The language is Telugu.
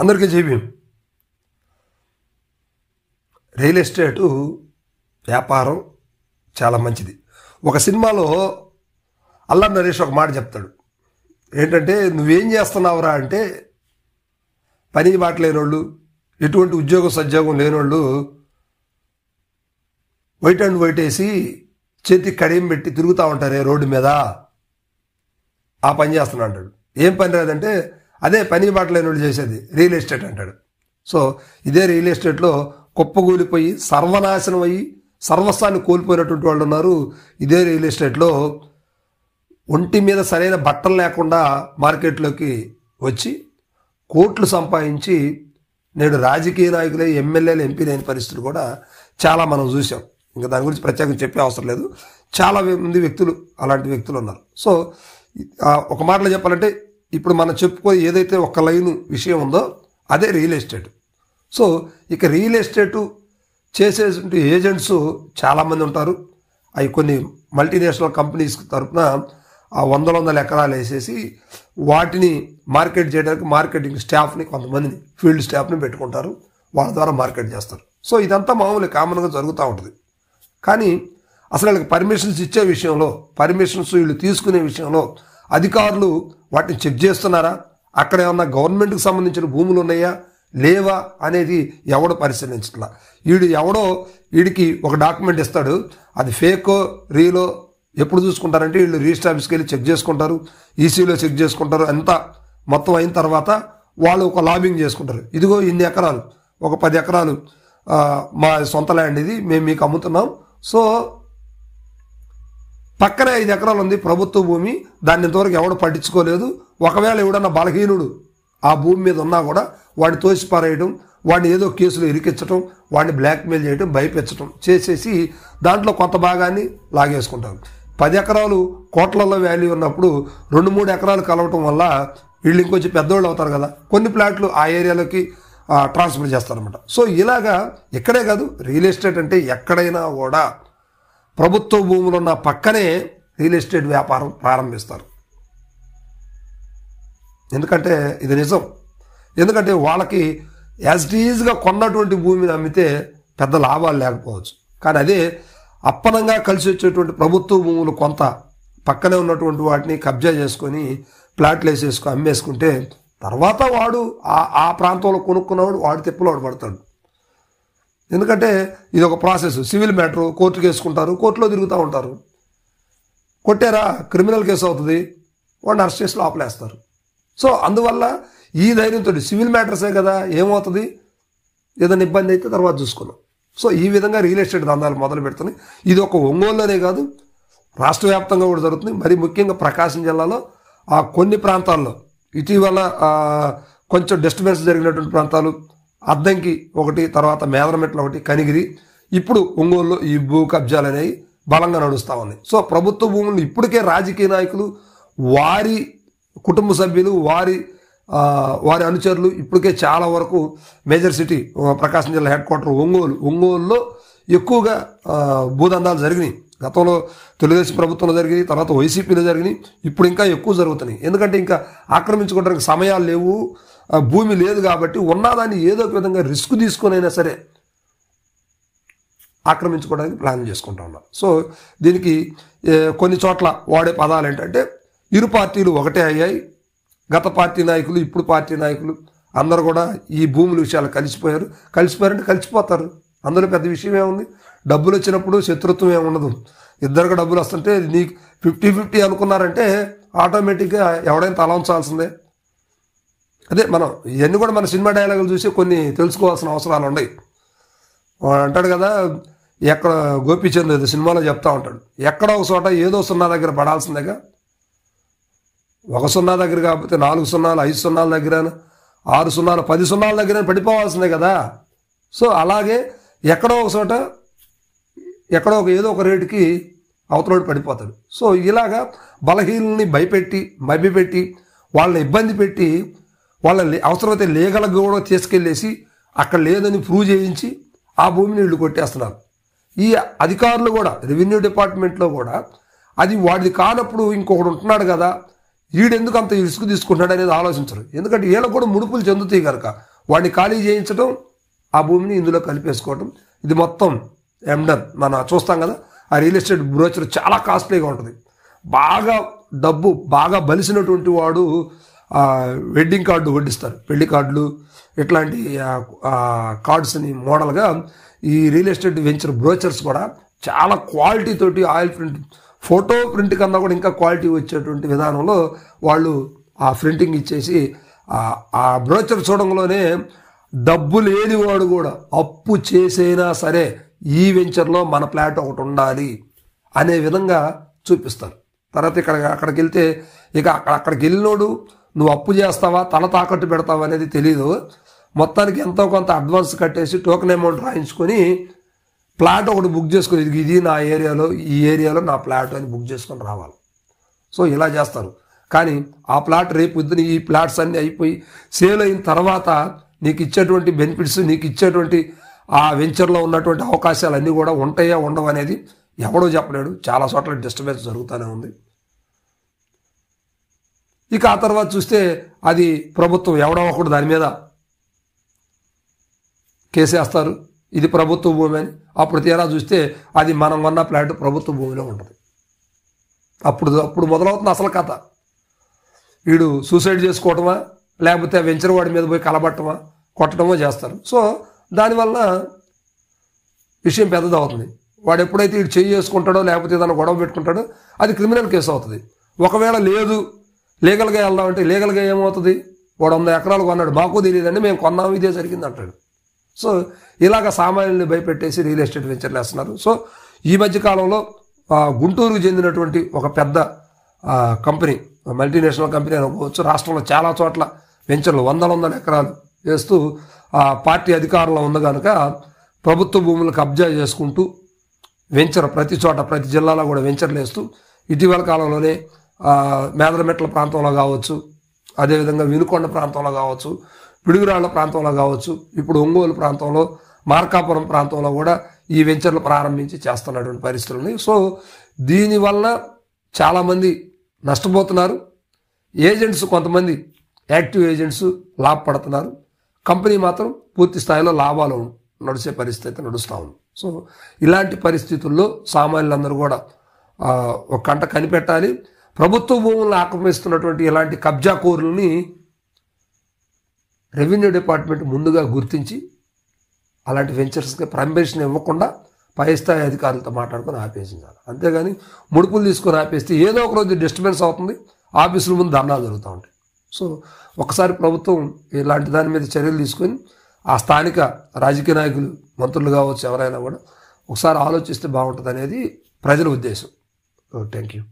అందరికీ జైభీం. రియల్ ఎస్టేటు వ్యాపారం చాలా మంచిది. ఒక సినిమాలో అల్లరి నరేష్ ఒక మాట చెప్తాడు. ఏంటంటే, నువ్వేం చేస్తున్నావురా అంటే, పని బాట లేనోళ్ళు, ఎటువంటి ఉద్యోగం సద్యోగం లేనోళ్ళు వైట్ అండ్ వైట్ వేసి చేతికి కడియం పెట్టి తిరుగుతూ ఉంటారే రోడ్డు మీద, ఆ పని చేస్తున్నా అంటాడు. ఏం పని రాదంటే, అదే పని బాట లేని వాళ్ళు చేసేది రియల్ ఎస్టేట్ అంటాడు. సో ఇదే రియల్ ఎస్టేట్లో కుప్పగూలిపోయి సర్వనాశనం అయ్యి సర్వస్వాన్ని కోల్పోయినటువంటి వాళ్ళు ఉన్నారు. ఇదే రియల్ ఎస్టేట్లో ఒంటి మీద సరైన బట్టలు లేకుండా మార్కెట్లోకి వచ్చి కోట్లు సంపాదించి నేడు రాజకీయ నాయకులే, ఎమ్మెల్యేలు, ఎంపీ లేని పరిస్థితులు కూడా చాలా మనం చూసాం. ఇంకా దాని గురించి ప్రత్యేకంగా చెప్పే అవసరం లేదు. చాలా మంది వ్యక్తులు, అలాంటి వ్యక్తులు ఉన్నారు. సో ఒక మాటలో చెప్పాలంటే, ఇప్పుడు మనం చెప్పుకో ఏదైతే ఒక లైన్ విషయం ఉందో అదే రియల్ ఎస్టేట్. సో ఇక రియల్ ఎస్టేటు చేసే ఏజెంట్స్ చాలామంది ఉంటారు. అవి కొన్ని మల్టీనేషనల్ కంపెనీస్ తరఫున ఆ వందల ఎకరాలు వేసేసి వాటిని మార్కెట్ చేయడానికి మార్కెటింగ్ స్టాఫ్ని, కొంతమందిని ఫీల్డ్ స్టాఫ్ని పెట్టుకుంటారు. వాళ్ళ ద్వారా మార్కెట్ చేస్తారు. సో ఇదంతా మామూలు కామన్గా జరుగుతూ ఉంటుంది. కానీ అసలు వాళ్ళకి పర్మిషన్స్ ఇచ్చే విషయంలో, పర్మిషన్స్ వీళ్ళు తీసుకునే విషయంలో అధికారులు వాటిని చెక్ చేస్తున్నారా, అక్కడ ఏమన్నా గవర్నమెంట్కి సంబంధించిన భూములు ఉన్నాయా లేవా అనేది ఎవడో పరిశీలించట్లా. వీడికి ఒక డాక్యుమెంట్ ఇస్తాడు, అది ఫేకో రీలో ఎప్పుడు చూసుకుంటారంటే, వీళ్ళు రిజిస్టర్ ఆఫీస్కి వెళ్ళి చెక్ చేసుకుంటారు, ఈసీలో చెక్ చేసుకుంటారు. అంతా మొత్తం అయిన తర్వాత వాళ్ళు ఒక లాబింగ్ చేసుకుంటారు. ఇదిగో ఇన్ని ఎకరాలు, ఒక 10 ఎకరాలు మా సొంత ల్యాండ్, ఇది మేము మీకు అమ్ముతున్నాం. సో పక్కనే 5 ఎకరాలు ఉంది ప్రభుత్వ భూమి, దాన్ని ఇంతవరకు ఎవడు పట్టించుకోలేదు. ఒకవేళ ఎవడన్నా బలహీనుడు ఆ భూమి మీద ఉన్నా కూడా వాడిని తోసిపారేయడం, వాడిని ఏదో కేసులో ఇరికించడం, వాడిని బ్లాక్మెయిల్ చేయడం, భయపెచ్చడం చేసేసి దాంట్లో కొంత భాగాన్ని లాగేసుకుంటారు. 10 ఎకరాలు కోట్లలో వాల్యూ ఉన్నప్పుడు 2-3 ఎకరాలు కలవటం వల్ల వీళ్ళు ఇంకొంచెం పెద్దోళ్ళు అవుతారు కదా, కొన్ని ప్లాట్లు ఆ ఏరియాలోకి ట్రాన్స్ఫర్ చేస్తారనమాట. సో ఇలాగా ఇక్కడే కాదు, రియల్ ఎస్టేట్ అంటే ఎక్కడైనా కూడా ప్రభుత్వ భూములు ఉన్న పక్కనే రియల్ ఎస్టేట్ వ్యాపారం ప్రారంభిస్తారు. ఎందుకంటే ఇది నిజం. ఎందుకంటే వాళ్ళకి యాజ్ ఇట్ ఈజ్గా కొన్నటువంటి భూమిని అమ్మితే పెద్ద లాభాలు లేకపోవచ్చు. కానీ అదే అప్పనంగా కలిసి వచ్చేటువంటి ప్రభుత్వ భూములు కొంత పక్కనే ఉన్నటువంటి వాటిని కబ్జా చేసుకొని ప్లాట్లు వేసేసుకొని అమ్మేసుకుంటే తర్వాత వాడు ఆ ప్రాంతంలో కొనుక్కున్నవాడు వాడి తిప్పలో వాడు పడతాడు. ఎందుకంటే ఇది ఒక ప్రాసెస్. సివిల్ మ్యాటర్ కోర్టుకు వేసుకుంటారు, కోర్టులో తిరుగుతూ ఉంటారు. కొట్టారా క్రిమినల్ కేసు అవుతుంది, వాడిని అరెస్ట్ చేసి లోపలేస్తారు. సో అందువల్ల ఈ ధైర్యంతో సివిల్ మ్యాటర్సే కదా, ఏమవుతుంది, ఏదైనా ఇబ్బంది అయితే తర్వాత చూసుకున్నాం. సో ఈ విధంగా రియల్ ఎస్టేట్ దందాలు మొదలు పెడుతున్నాయి. ఇది ఒక ఒంగోలులోనే కాదు, రాష్ట్ర వ్యాప్తంగా కూడా జరుగుతుంది. మరి ముఖ్యంగా ప్రకాశం జిల్లాలో కొన్ని ప్రాంతాల్లో ఇటీవల కొంచెం డిస్టర్బెన్స్ జరిగినటువంటి ప్రాంతాలు, అద్దంకి ఒకటి, తర్వాత మేదరమెట్ల ఒకటి, కనిగిరి, ఇప్పుడు ఒంగోలులో ఈ భూ కబ్జాలు అనేవి బలంగా నడుస్తూ ఉన్నాయి. సో ప్రభుత్వ భూములు ఇప్పటికే రాజకీయ నాయకులు, వారి కుటుంబ సభ్యులు, వారి అనుచరులు ఇప్పటికే చాలా వరకు మేజర్ సిటీ ప్రకాశం జిల్లా హెడ్ క్వార్టర్ ఒంగోలులో ఎక్కువగా భూదందాలు జరిగినాయి. గతంలో తెలుగుదేశం ప్రభుత్వంలో జరిగినాయి, తర్వాత వైసీపీలో జరిగినాయి, ఇప్పుడు ఇంకా ఎక్కువ జరుగుతున్నాయి. ఎందుకంటే ఇంకా ఆక్రమించుకోవడానికి సమయాలు లేవు, భూమి లేదు కాబట్టి ఉన్నదాన్ని ఏదో ఒక విధంగా రిస్క్ తీసుకునైనా సరే ఆక్రమించుకోవడానికి ప్లాన్ చేసుకుంటా ఉన్నారు. సో దీనికి కొన్ని చోట్ల వాడే పదాలు ఏంటంటే, ఇరు పార్టీలు ఒకటే అయ్యాయి. గత పార్టీ నాయకులు, ఇప్పుడు పార్టీ నాయకులు అందరూ కూడా ఈ భూముల విషయాలు కలిసిపోయారంటే కలిసిపోతారు. అందులో పెద్ద విషయం ఏముంది, డబ్బులు వచ్చినప్పుడు శత్రుత్వం ఏముండదు. ఇద్దరికి డబ్బులు వస్తుంటే నీకు 50-50 అనుకున్నారంటే ఆటోమేటిక్గా ఎవడైనా తల ఉంచాల్సిందే. అదే మనం ఇవన్నీ కూడా మన సినిమా డైలాగులు చూసి కొన్ని తెలుసుకోవాల్సిన అవసరాలు ఉన్నాయి. అంటాడు కదా, ఎక్కడ గోపీచంద్ ఏదో సినిమాలో చెప్తా ఉంటాడు, ఎక్కడో ఒక చోట ఏదో 0 దగ్గర పడాల్సిందేగా. 1 0 దగ్గర కాకపోతే 4 0, 5 0 దగ్గర, 6 0, 10 0 దగ్గర పడిపోవాల్సిందే కదా. సో అలాగే ఎక్కడో ఒక చోట ఎక్కడో ఏదో ఒక రేటుకి అవతలోడు పడిపోతాడు. సో ఇలాగా బలహీనుల్ని భయపెట్టి, మభ్యపెట్టి, వాళ్ళని ఇబ్బంది పెట్టి, వాళ్ళని అవసరమైతే లీగల్గా కూడా తీసుకెళ్ళేసి అక్కడ లేదని ప్రూవ్ చేయించి ఆ భూమిని వీళ్ళు కొట్టేస్తున్నారు. ఈ అధికారులు కూడా, రెవెన్యూ డిపార్ట్మెంట్లో కూడా అది వాడిది కానప్పుడు ఇంకొకడు ఉంటున్నాడు కదా, వీడెందుకు అంత ఇసుకు తీసుకుంటున్నాడు అనేది ఆలోచించరు. ఎందుకంటే వీళ్ళకు కూడా ముడుపులు చెందుతాయి కనుక వాడిని ఖాళీ చేయించడం, ఆ భూమిని ఇందులో కలిపేసుకోవటం. ఇది మొత్తం ఎండన్ మనం చూస్తాం కదా, ఆ రియల్ ఎస్టేట్ బ్రోచర్ చాలా కాస్ట్లీగా ఉంటుంది. బాగా డబ్బు బాగా బలిసినటువంటి వాడు వెడ్డింగ్ కార్డు వడ్డిస్తారు, పెళ్లి కార్డులు ఇట్లాంటి కార్డ్స్ని మోడల్గా ఈ రియల్ ఎస్టేట్ వెంచర్ బ్రోచర్స్ కూడా చాలా క్వాలిటీ తోటి ఆయిల్ ప్రింట్, ఫోటో ప్రింట్ కన్నా కూడా ఇంకా క్వాలిటీ వచ్చేటువంటి విధానంలో వాళ్ళు ఆ ప్రింటింగ్ ఇచ్చేసి ఆ బ్రోచర్ చూడంలోనే డబ్బు లేనివాడు కూడా అప్పు చేసైనా సరే ఈ వెంచర్లో మన ప్లాట్ ఒకటి ఉండాలి అనే విధంగా చూపిస్తారు. తర్వాత అక్కడికి వెళ్తే ఇక అక్కడికి వెళ్ళినోడు నువ్వు అప్పు చేస్తావా తల తాకట్టు పెడతావా అనేది తెలీదు. మొత్తానికి ఎంతో కొంత అడ్వాన్స్ కట్టేసి టోకెన్ అమౌంట్ రాయించుకొని ప్లాట్ ఒకటి బుక్ చేసుకొని ఇది నా ఏరియాలో, ఈ ఏరియాలో నా ప్లాట్ అని బుక్ చేసుకొని రావాలి. సో ఇలా చేస్తారు. కానీ ఆ ప్లాట్ రేపు పొద్దున ఈ ప్లాట్స్ అన్నీ అయిపోయి సేల్ అయిన తర్వాత నీకు ఇచ్చేటువంటి బెనిఫిట్స్, నీకు ఇచ్చేటువంటి ఆ వెంచర్లో ఉన్నటువంటి అవకాశాలు అన్నీ కూడా ఉంటాయా ఉండవు అనేది ఎవడో చెప్పలేడు. చాలా చోట్ల డిస్టర్బెన్స్ జరుగుతూనే ఉంది. ఇక ఆ తర్వాత చూస్తే అది ప్రభుత్వం ఎవడో ఒకడు దాని మీద కేసేస్తారు, ఇది ప్రభుత్వ భూమి అని. అప్పుడు తీరా చూస్తే అది మనం కొన్న ప్లాట్ ప్రభుత్వ భూమిలో ఉంటుంది. అప్పుడు మొదలవుతుంది అసలు కథ. వీడు సూసైడ్ చేసుకోవటమా, లేకపోతే వెంచర్ వాడి మీద పోయి కలబట్టమా, కొట్టడమో చేస్తారు. సో దానివల్ల విషయం పెద్దదవుతుంది. వాడు ఎప్పుడైతే వీడు చేయి చేసుకుంటాడో లేకపోతే ఏదైనా గొడవ పెట్టుకుంటాడో అది క్రిమినల్ కేసు అవుతుంది. ఒకవేళ లేదు లీగల్గా వెళ్దామంటే లీగల్గా ఏమవుతుంది, వాడు 100 ఎకరాలు కొన్నాడు, మాకు తెలియదండి మేము కొన్నాము ఇదే జరిగింది అంటాడు. సో ఇలాగ సామాన్యుల్ని భయపెట్టేసి రియల్ ఎస్టేట్ వెంచర్లు వేస్తున్నారు. సో ఈ మధ్యకాలంలో గుంటూరుకు చెందినటువంటి ఒక పెద్ద కంపెనీ, మల్టీనేషనల్ కంపెనీ అనుకోవచ్చు, రాష్ట్రంలో చాలా చోట్ల వెంచర్లు 100 ఎకరాలు వేస్తూ పార్టీ అధికారంలో ఉంది కనుక ప్రభుత్వ భూములు కబ్జా చేసుకుంటూ వెంచర్ ప్రతి చోట ప్రతి జిల్లాలో కూడా వెంచర్లు వేస్తూ ఇటీవల కాలంలోనే మేదరమెట్ల ప్రాంతంలో కావచ్చు, అదేవిధంగా వినుకొండ ప్రాంతంలో కావచ్చు, పిడుగురాళ్ల ప్రాంతంలో కావచ్చు, ఇప్పుడు ఒంగోలు ప్రాంతంలో, మార్కాపురం ప్రాంతంలో కూడా ఈ వెంచర్లు ప్రారంభించి చేస్తున్నటువంటి పరిస్థితులు ఉన్నాయి. సో దీనివల్ల చాలామంది నష్టపోతున్నారు. ఏజెంట్స్ కొంతమంది యాక్టివ్ ఏజెంట్స్ లాభపడుతున్నారు. కంపెనీ మాత్రం పూర్తి స్థాయిలో లాభాలు నడిచే పరిస్థితి నడుస్తూ ఉంది. సో ఇలాంటి పరిస్థితుల్లో సామాన్యులందరూ కూడా ఒక కంట కనిపెట్టాలి. ప్రభుత్వ భూములను ఆక్రమిస్తున్నటువంటి ఇలాంటి కబ్జా కోరులని రెవెన్యూ డిపార్ట్మెంట్ ముందుగా గుర్తించి అలాంటి వెంచర్స్కి పర్మిషన్ ఇవ్వకుండా పై స్థాయి అధికారులతో మాట్లాడుకొని ఆపేసించాలి. అంతేగాని ముడుపులు తీసుకొని ఆపేస్తే ఏదో ఒక రోజు డిస్టర్బెన్స్ అవుతుంది, ఆఫీసుల ముందు ధర్నాలు జరుగుతూ ఉంటాయి. సో ఒకసారి ప్రభుత్వం ఇలాంటి దాని మీద చర్యలు తీసుకొని ఆ స్థానిక రాజకీయ నాయకులు, మంత్రులు కావచ్చు, ఎవరైనా కూడా ఒకసారి ఆలోచిస్తే బాగుంటుంది అనేది ప్రజల ఉద్దేశం. Thank you.